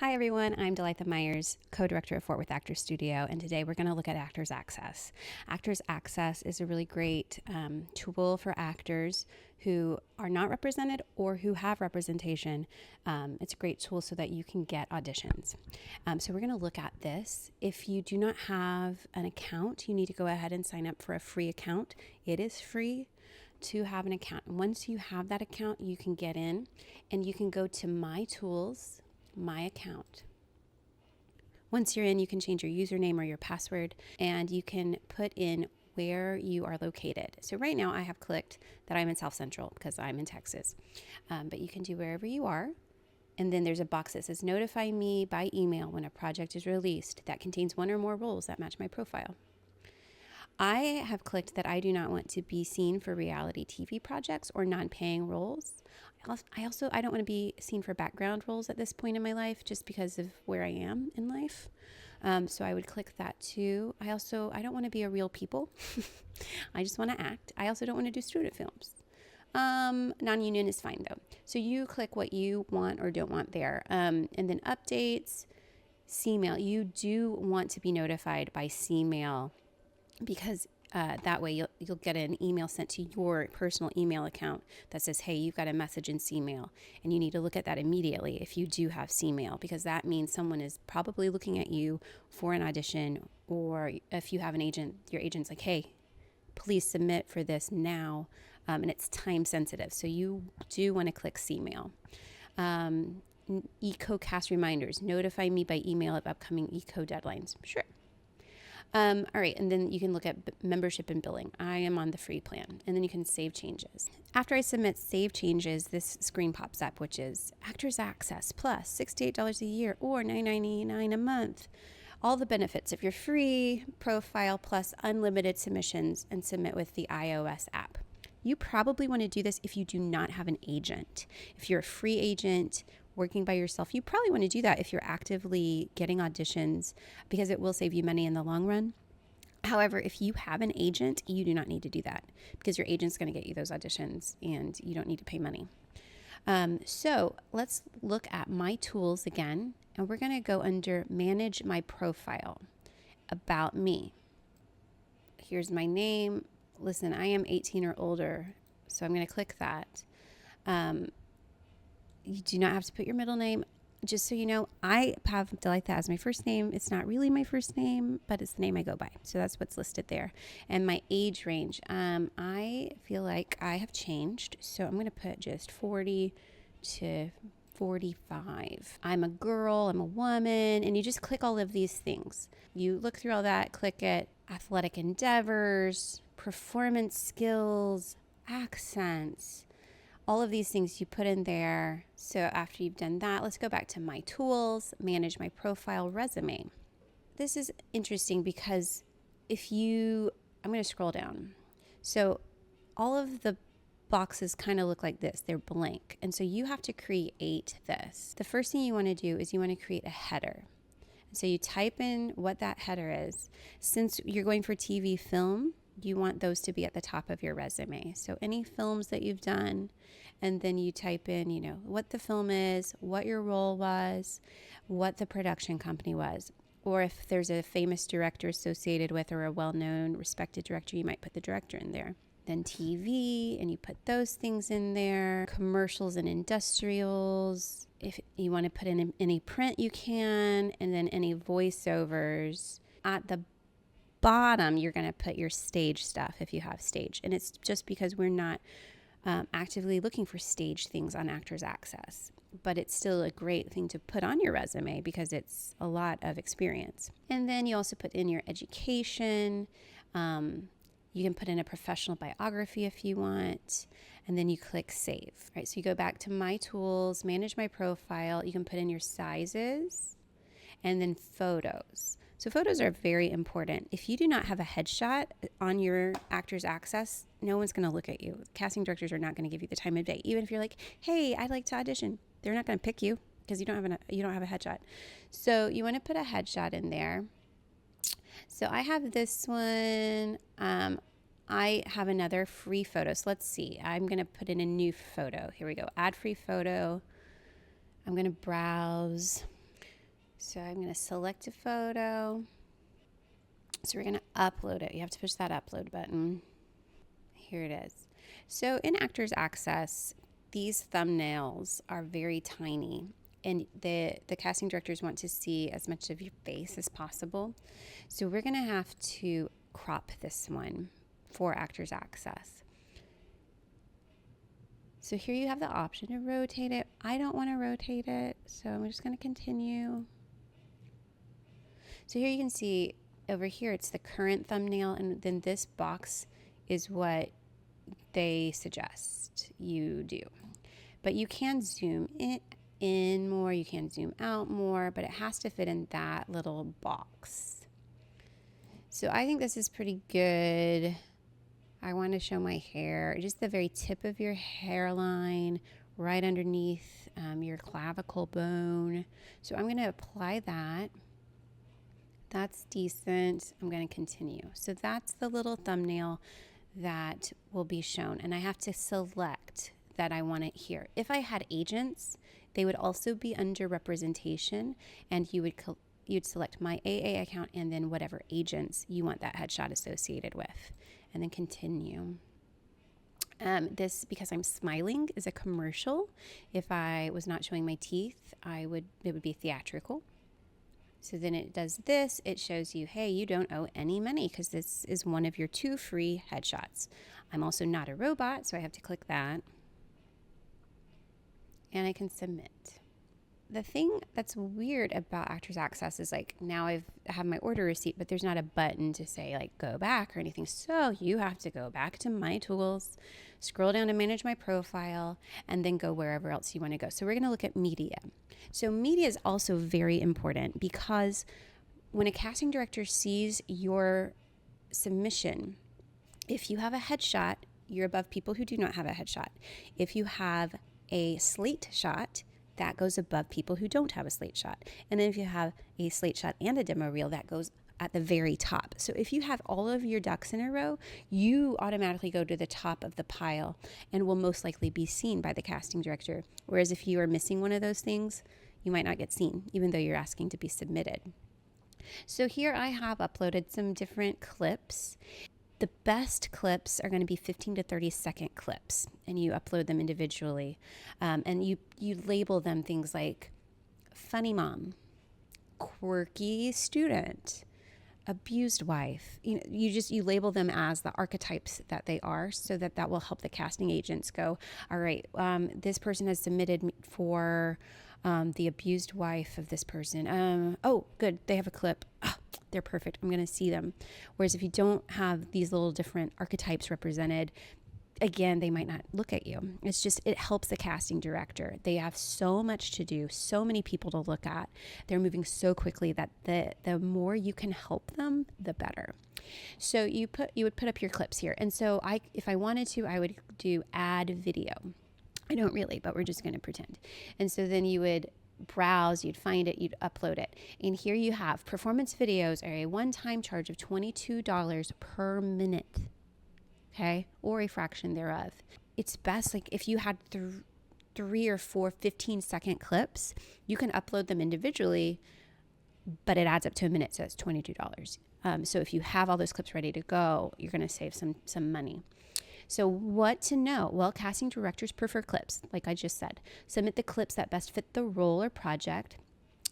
Hi everyone, I'm Delightha Myers, co-director of Fort Worth Actors Studio, and today we're going to look at Actors Access. Actors Access is a really great tool for actors who are not represented or who have representation. It's a great tool so that you can get auditions. So we're going to look at this. If you do not have an account, you need to go ahead and sign up for a free account. It is free to have an account. And once you have that account, you can get in and you can go to My Tools, My Account. Once you're in, you can change your username or your password, and you can put in where you are located. So right now I have clicked that I'm in South Central because I'm in Texas, but you can do wherever you are. And then there's a box that says notify me by email when a project is released that contains one or more roles that match my profile. I have clicked that I do not want to be seen for reality TV projects or non-paying roles. I don't want to be seen for background roles at this point in my life just because of where I am in life. So I would click that too. I don't want to be a real people. I just want to act. I also don't want to do student films. Non-union is fine though. So you click what you want or don't want there. And then updates, CMail. You do want to be notified by CMail because that way you'll get an email sent to your personal email account that says, hey, you've got a message in CMail, and you need to look at that immediately if you do have CMail, because that means someone is probably looking at you for an audition, or if you have an agent, your agent's like, hey, please submit for this now, and it's time sensitive, so you do want to click CMail. EcoCast reminders, notify me by email of upcoming ECO deadlines. Sure. All right, and then you can look at membership and billing. I am on the free plan, and then you can save changes. After I submit save changes, this screen pops up, which is Actors Access Plus, $68 a year or $9.99 a month. All the benefits of your free profile plus unlimited submissions, and submit with the iOS app. You probably want to do this if you do not have an agent. If you're a free agent working by yourself, you probably want to do that if you're actively getting auditions, because it will save you money in the long run. However, if you have an agent, you do not need to do that because your agent's going to get you those auditions and you don't need to pay money. So let's look at My Tools again, and we're going to go under Manage My Profile, About Me. Here's my name. Listen, I am 18 or older, so I'm going to click that. You do not have to put your middle name. Just so you know, I have Delightha as my first name. It's not really my first name, but it's the name I go by. So that's what's listed there. And my age range, I feel like I have changed. So I'm going to put just 40 to 45. I'm a girl, I'm a woman, and you just click all of these things. You look through all that, click it, athletic endeavors, performance skills, accents, all of these things you put in there. So after you've done that, let's go back to My Tools, Manage My Profile, Resume. This is interesting because I'm going to scroll down. So all of the boxes kind of look like this. They're blank. And so you have to create this. The first thing you want to do is you want to create a header. So you type in what that header is. Since you're going for TV film, you want those to be at the top of your resume. So any films that you've done, and then you type in, what the film is, what your role was, what the production company was. Or if there's a famous director associated with, or a well-known, respected director, you might put the director in there. Then TV, and you put those things in there. Commercials and industrials. If you want to put in any print, you can. And then any voiceovers. At the bottom, you're going to put your stage stuff if you have stage. And it's just because we're not actively looking for stage things on Actors Access. But it's still a great thing to put on your resume because it's a lot of experience. And then you also put in your education. You can put in a professional biography if you want, and then you click Save. Right, so you go back to My Tools, Manage My Profile. You can put in your sizes, and then photos. So photos are very important. If you do not have a headshot on your Actors Access, no one's going to look at you. Casting directors are not going to give you the time of day, even if you're like, hey, I'd like to audition. They're not going to pick you because you don't have a headshot. So you want to put a headshot in there. So I have this one. I have another free photo. So let's see. I'm going to put in a new photo. Here we go. Add free photo. I'm going to browse. So I'm going to select a photo. So we're going to upload it. You have to push that upload button. Here it is. So in Actors Access, these thumbnails are very tiny, and the casting directors want to see as much of your face as possible. So we're going to have to crop this one for Actors Access. So here you have the option to rotate it. I don't want to rotate it, so I'm just going to continue. So here you can see over here, it's the current thumbnail, and then this box is what they suggest you do. But you can zoom in more, you can zoom out more, but it has to fit in that little box. So I think this is pretty good. I want to show my hair, just the very tip of your hairline, right underneath your clavicle bone. So I'm going to apply that. That's decent. I'm going to continue. So that's the little thumbnail that will be shown, and I have to select that I want it here. If I had agents, they would also be under representation, and you'd select my AA account and then whatever agents you want that headshot associated with, and then continue. This, because I'm smiling, is a commercial. If I was not showing my teeth, it would be theatrical. So then it does this. It shows you, hey, you don't owe any money because this is one of your 2 free headshots. I'm also not a robot, so I have to click that. And I can submit. The thing that's weird about Actors Access is like now I have my order receipt, but there's not a button to say like go back or anything. So you have to go back to My Tools, scroll down to manage my profile, and then go wherever else you want to go. So we're going to look at media. So media is also very important because when a casting director sees your submission, if you have a headshot, you're above people who do not have a headshot. If you have a slate shot, that goes above people who don't have a slate shot. And then if you have a slate shot and a demo reel, that goes at the very top. So if you have all of your ducks in a row, you automatically go to the top of the pile and will most likely be seen by the casting director. Whereas if you are missing one of those things, you might not get seen, even though you're asking to be submitted. So here I have uploaded some different clips. The best clips are going to be 15 to 30 second clips, and you upload them individually. And you label them things like funny mom, quirky student, abused wife. You label them as the archetypes that they are, so that will help the casting agents go, all right, this person has submitted for the abused wife of this person. Oh, good, they have a clip. Oh, they're perfect. I'm going to see them. Whereas if you don't have these little different archetypes represented, again, they might not look at you. It's just, it helps the casting director. They have so much to do, so many people to look at. They're moving so quickly that the more you can help them, the better. So you would put up your clips here. And so if I wanted to, I would do add video. I don't really, but we're just going to pretend. And so then you would browse, you'd find it, you'd upload it. And here you have performance videos are a one-time charge of $22 per minute. Okay, or a fraction thereof. It's best, like if you had 3 or 4 15-second clips, you can upload them individually, but it adds up to a minute, so it's $22. So if you have all those clips ready to go, you're going to save some money. So what to know? Well, casting directors prefer clips, like I just said. Submit the clips that best fit the role or project.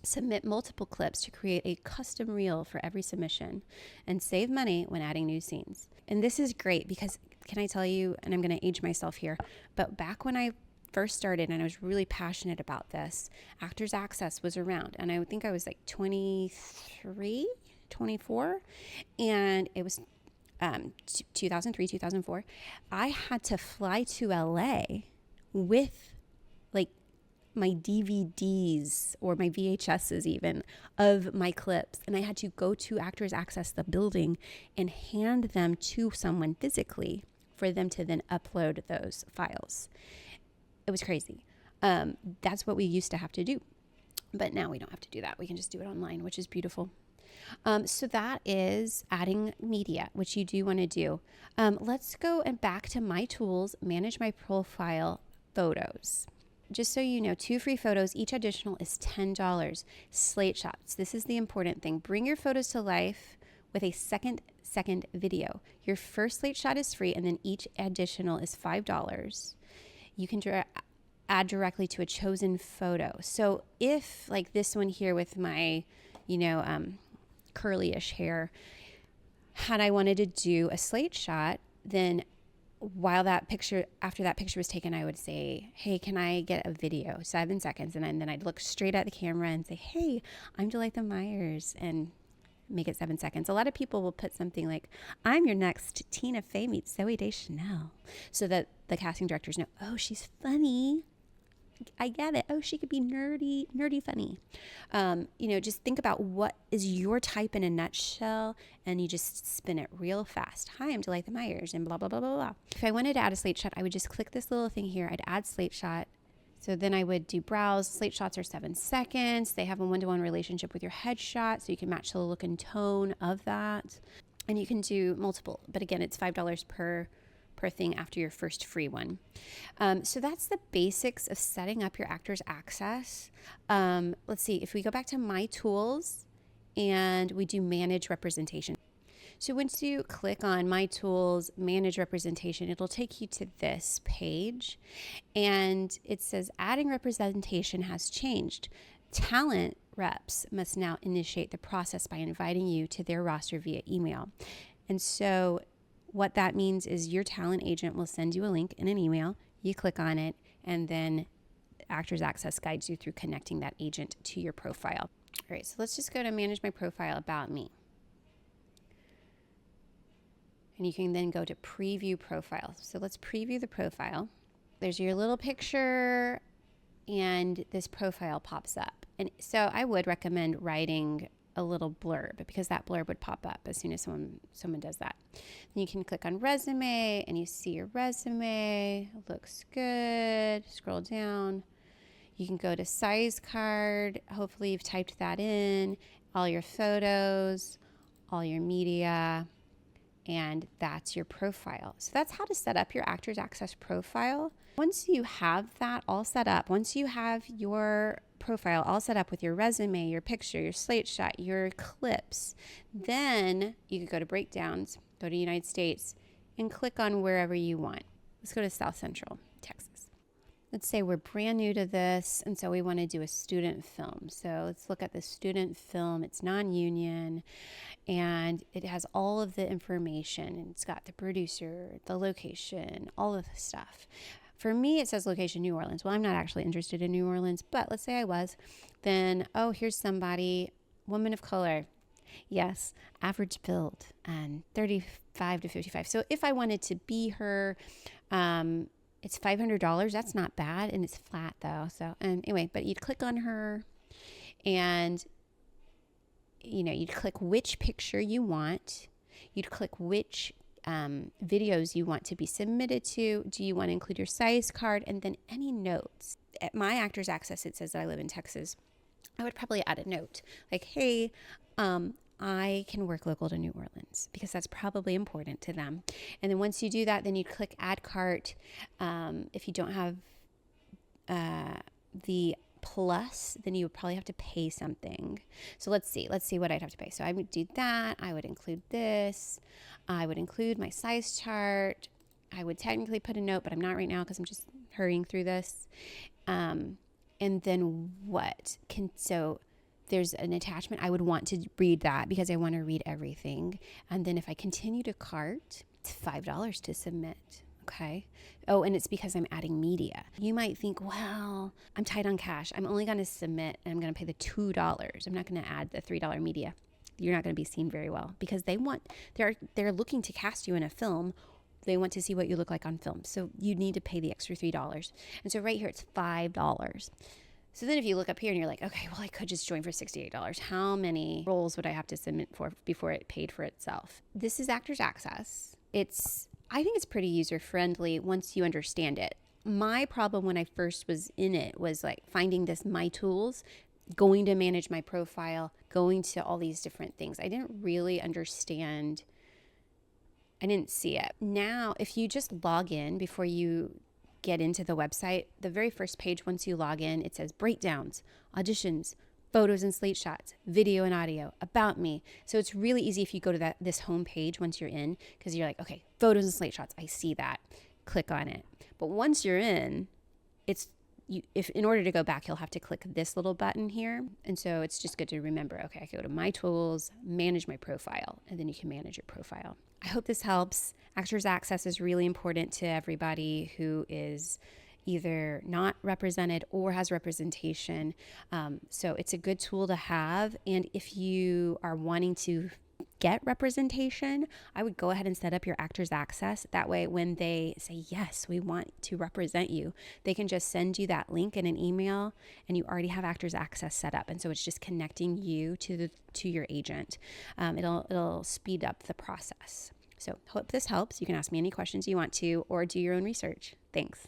Submit multiple clips to create a custom reel for every submission, and save money when adding new scenes. And this is great because, can I tell you, and I'm going to age myself here, but back when I first started and I was really passionate about this, Actors Access was around, and I think I was like 23, 24, and it was 2003, 2004. I had to fly to LA with like my DVDs or my VHSs even of my clips. And I had to go to Actors Access, the building, and hand them to someone physically for them to then upload those files. It was crazy. That's what we used to have to do. But now we don't have to do that. We can just do it online, which is beautiful. So that is adding media, which you do want to do. Let's go back to My Tools, manage my profile, photos. just so you know, 2 free photos, each additional is $10. Slate Shots. This is the important thing. Bring your photos to life with a second video. Your first Slate Shot is free, and then each additional is $5. You can add directly to a chosen photo. So if, like this one here with my, curly-ish hair, had I wanted to do a Slate Shot, then after that picture was taken, I would say, hey, can I get a video, 7 seconds? And then I'd look straight at the camera and say, hey, I'm Delightha Myers, and make it 7 seconds. A lot of people will put something like, I'm your next Tina Fey meets Zooey Deschanel, so that the casting directors know, oh, she's funny. I get it. Oh, she could be nerdy funny. Just think about what is your type in a nutshell, and you just spin it real fast. Hi, I'm Delightha Myers, and blah, blah, blah, blah, blah. If I wanted to add a Slate Shot, I would just click this little thing here. I'd add Slate Shot. So then I would do browse. Slate Shots are 7 seconds. They have a one-to-one relationship with your headshot, so you can match the look and tone of that. And you can do multiple, but again, it's $5 per thing after your first free one. So that's the basics of setting up your Actors Access. Let's see, if we go back to My Tools and we do Manage Representation. So once you click on My Tools, Manage Representation, it'll take you to this page, and it says adding representation has changed. Talent reps must now initiate the process by inviting you to their roster via email. And so what that means is your talent agent will send you a link in an email, you click on it, and then Actors Access guides you through connecting that agent to your profile. All right, so let's just go to Manage My Profile, About Me. And you can then go to Preview Profile. So let's preview the profile. There's your little picture, and this profile pops up. And so I would recommend writing a little blurb, because that blurb would pop up as soon as someone does that. Then you can click on Resume, and you see your resume. It looks good. Scroll down. You can go to Size Card. Hopefully you've typed that in. All your photos, all your media, and that's your profile. So that's how to set up your Actors Access profile. Once you have that all set up, once you have your profile all set up with your resume, your picture, your Slate Shot, your clips, then you could go to Breakdowns, go to United States, and click on wherever you want. Let's go to South Central, Texas. Let's say we're brand new to this, and so we want to do a student film. So let's look at the student film. It's non-union, and it has all of the information. It's got the producer, the location, all of the stuff. For me, it says location New Orleans. Well, I'm not actually interested in New Orleans, but let's say I was. Then, here's somebody, woman of color. Yes, average build, and 35 to 55. So if I wanted to be her, it's $500. That's not bad, and it's flat though. So anyway, but you'd click on her, and you'd click which picture you want. You'd click which videos you want to be submitted to. Do you want to include your size card, and then any notes? At my Actors Access, it says that I live in Texas. I would probably add a note like, hey, I can work local to New Orleans, because that's probably important to them. And then once you do that, then you click Add Cart. If you don't have the Plus, then you would probably have to pay something. So let's see what I'd have to pay. So I would do that. I would include this. I would include my size chart. I would technically put a note, but I'm not right now because I'm just hurrying through this. And then so there's an attachment. I would want to read that because I want to read everything. And then if I continue to cart, it's $5 to submit. Okay. Oh, and it's because I'm adding media. You might think, well, I'm tight on cash. I'm only going to submit, and I'm going to pay the $2. I'm not going to add the $3 media. You're not going to be seen very well, because they're looking to cast you in a film. They want to see what you look like on film. So you need to pay the extra $3. And so right here, it's $5. So then if you look up here and you're like, okay, well, I could just join for $68. How many roles would I have to submit for before it paid for itself? This is Actors Access. I think it's pretty user-friendly once you understand it. My problem when I first was in it was like finding this My Tools, going to manage my profile, going to all these different things. I didn't really understand. I didn't see it. Now, if you just log in before you get into the website, the very first page, once you log in, it says breakdowns, auditions, photos and Slate Shots, video and audio, about me. So it's really easy if you go to this home page once you're in, because you're like, okay, photos and Slate Shots, I see that. Click on it. But once you're in, if in order to go back, you'll have to click this little button here. And so it's just good to remember, okay, I can go to my tools, manage my profile, and then you can manage your profile. I hope this helps. Actors Access is really important to everybody who is either not represented or has representation. So it's a good tool to have. And if you are wanting to get representation, I would go ahead and set up your Actors Access. That way, when they say, yes, we want to represent you, they can just send you that link in an email and you already have Actors Access set up. And so it's just connecting you to your agent. It'll speed up the process. So hope this helps. You can ask me any questions you want to or do your own research. Thanks.